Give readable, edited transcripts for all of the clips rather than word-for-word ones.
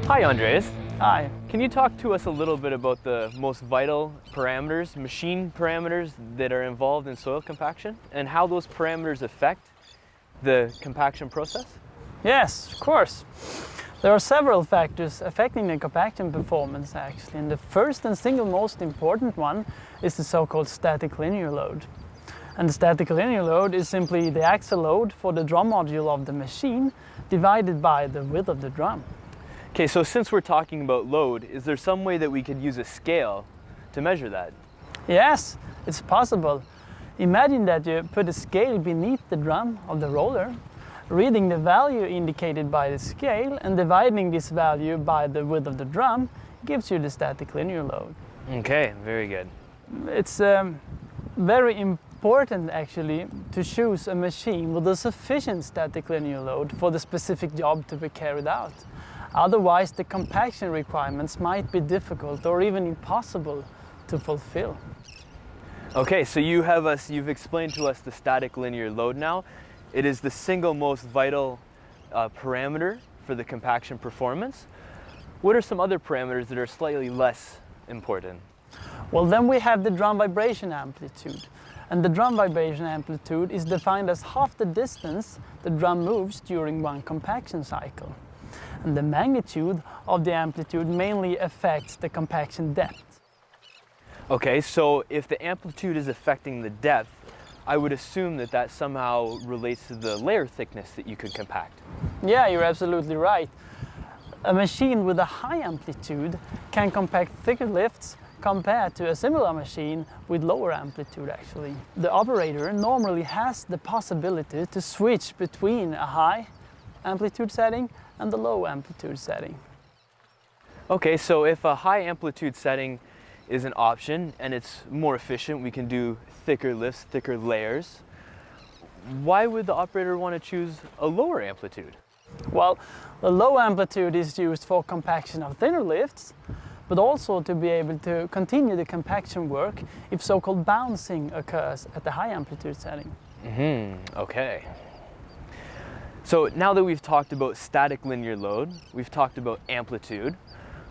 Hi Andreas. Hi. Can you talk to us a little bit about the most vital parameters, machine parameters that are involved in soil compaction and how those parameters affect the compaction process? Yes, of course. There are several factors affecting the compaction performance actually, and the first and single most important one is the so-called static linear load. And the static linear load is simply the axle load for the drum module of the machine divided by the width of the drum. Okay, so since we're talking about load, is there some way that we could use a scale to measure that? Yes, it's possible. Imagine that you put a scale beneath the drum of the roller, reading the value indicated by the scale and dividing this value by the width of the drum gives you the static linear load. Okay, very good. It's very important actually to choose a machine with a sufficient static linear load for the specific job to be carried out. Otherwise, the compaction requirements might be difficult or even impossible to fulfill. Okay, so you've explained to us the static linear load now. It is the single most vital parameter for the compaction performance. What are some other parameters that are slightly less important? Well, then we have the drum vibration amplitude. And the drum vibration amplitude is defined as half the distance the drum moves during one compaction cycle. And the magnitude of the amplitude mainly affects the compaction depth. Okay, so if the amplitude is affecting the depth, I would assume that that somehow relates to the layer thickness that you could compact. Yeah, you're absolutely right. A machine with a high amplitude can compact thicker lifts compared to a similar machine with lower amplitude actually. The operator normally has the possibility to switch between a high amplitude setting and the low amplitude setting. Okay, so if a high amplitude setting is an option and it's more efficient, we can do thicker lifts, thicker layers. Why would the operator want to choose a lower amplitude? Well, the low amplitude is used for compaction of thinner lifts, but also to be able to continue the compaction work if so-called bouncing occurs at the high amplitude setting. Okay. So now that we've talked about static linear load, we've talked about amplitude,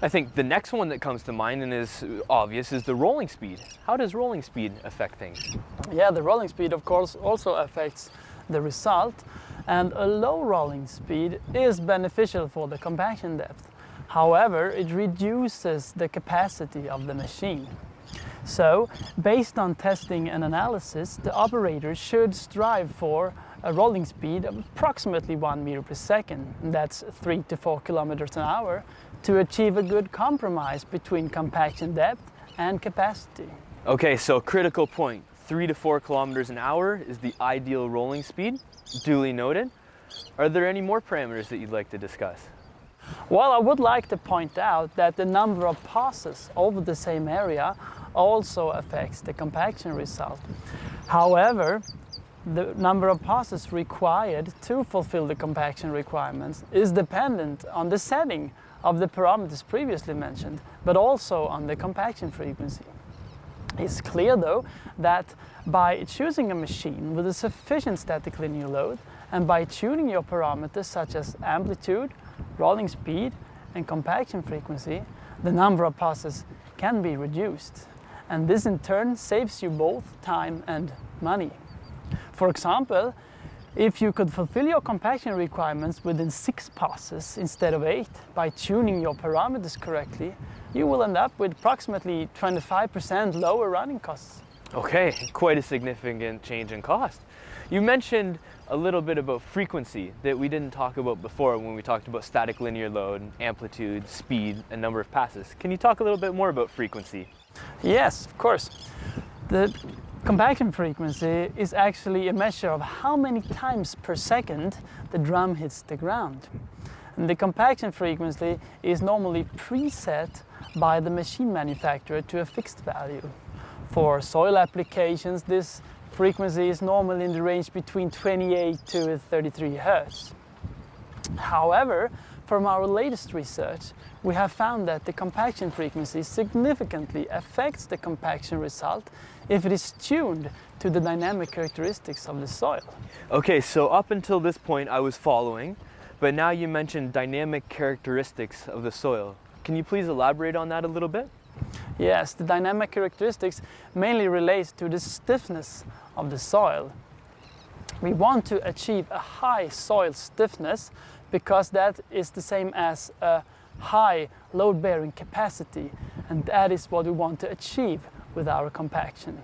I think the next one that comes to mind and is obvious is the rolling speed. How does rolling speed affect things? Yeah, the rolling speed of course also affects the result, and a low rolling speed is beneficial for the compaction depth. However, it reduces the capacity of the machine. So, based on testing and analysis, the operator should strive for a rolling speed of approximately 1 meter per second, that's 3 to 4 kilometers an hour, to achieve a good compromise between compaction depth and capacity. Okay, so critical point, 3 to 4 kilometers an hour is the ideal rolling speed, duly noted. Are there any more parameters that you'd like to discuss? Well, I would like to point out that the number of passes over the same area also affects the compaction result. However, the number of passes required to fulfill the compaction requirements is dependent on the setting of the parameters previously mentioned, but also on the compaction frequency. It's clear though that by choosing a machine with a sufficient static linear load and by tuning your parameters such as amplitude, rolling speed and compaction frequency, the number of passes can be reduced. And this in turn saves you both time and money. For example, if you could fulfill your compaction requirements within 6 passes instead of 8 by tuning your parameters correctly, you will end up with approximately 25% lower running costs. Okay, quite a significant change in cost. You mentioned a little bit about frequency that we didn't talk about before when we talked about static linear load, amplitude, speed, and number of passes. Can you talk a little bit more about frequency? Yes, of course. The compaction frequency is actually a measure of how many times per second the drum hits the ground. And the compaction frequency is normally preset by the machine manufacturer to a fixed value. For soil applications, this frequency is normally in the range between 28 to 33 Hz. However, from our latest research, we have found that the compaction frequency significantly affects the compaction result if it is tuned to the dynamic characteristics of the soil. Okay, so up until this point I was following, but now you mentioned dynamic characteristics of the soil. Can you please elaborate on that a little bit? Yes, the dynamic characteristics mainly relate to the stiffness of the soil. We want to achieve a high soil stiffness because that is the same as a high load-bearing capacity, and that is what we want to achieve with our compaction.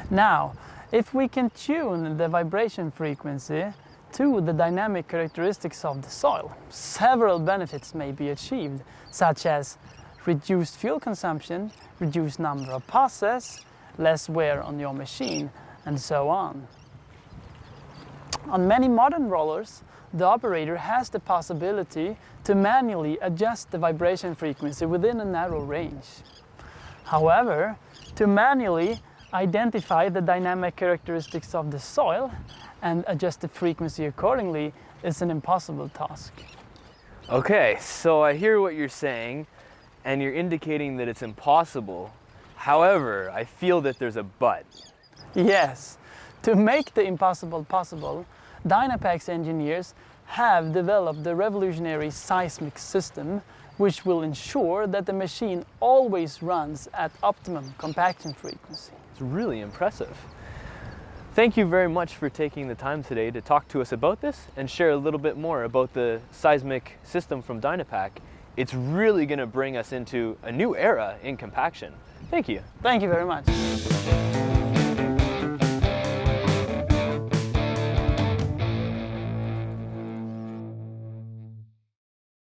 Now, if we can tune the vibration frequency to the dynamic characteristics of the soil, several benefits may be achieved, such as reduced fuel consumption, reduced number of passes, less wear on your machine, and so on. On many modern rollers, the operator has the possibility to manually adjust the vibration frequency within a narrow range. However, to manually identify the dynamic characteristics of the soil and adjust the frequency accordingly is an impossible task. Okay, so I hear what you're saying, and you're indicating that it's impossible. However, I feel that there's a but. Yes, to make the impossible possible, Dynapac's engineers have developed the revolutionary Seismic system, which will ensure that the machine always runs at optimum compaction frequency. It's really impressive. Thank you very much for taking the time today to talk to us about this and share a little bit more about the Seismic system from Dynapac. It's really going to bring us into a new era in compaction. Thank you. Thank you very much.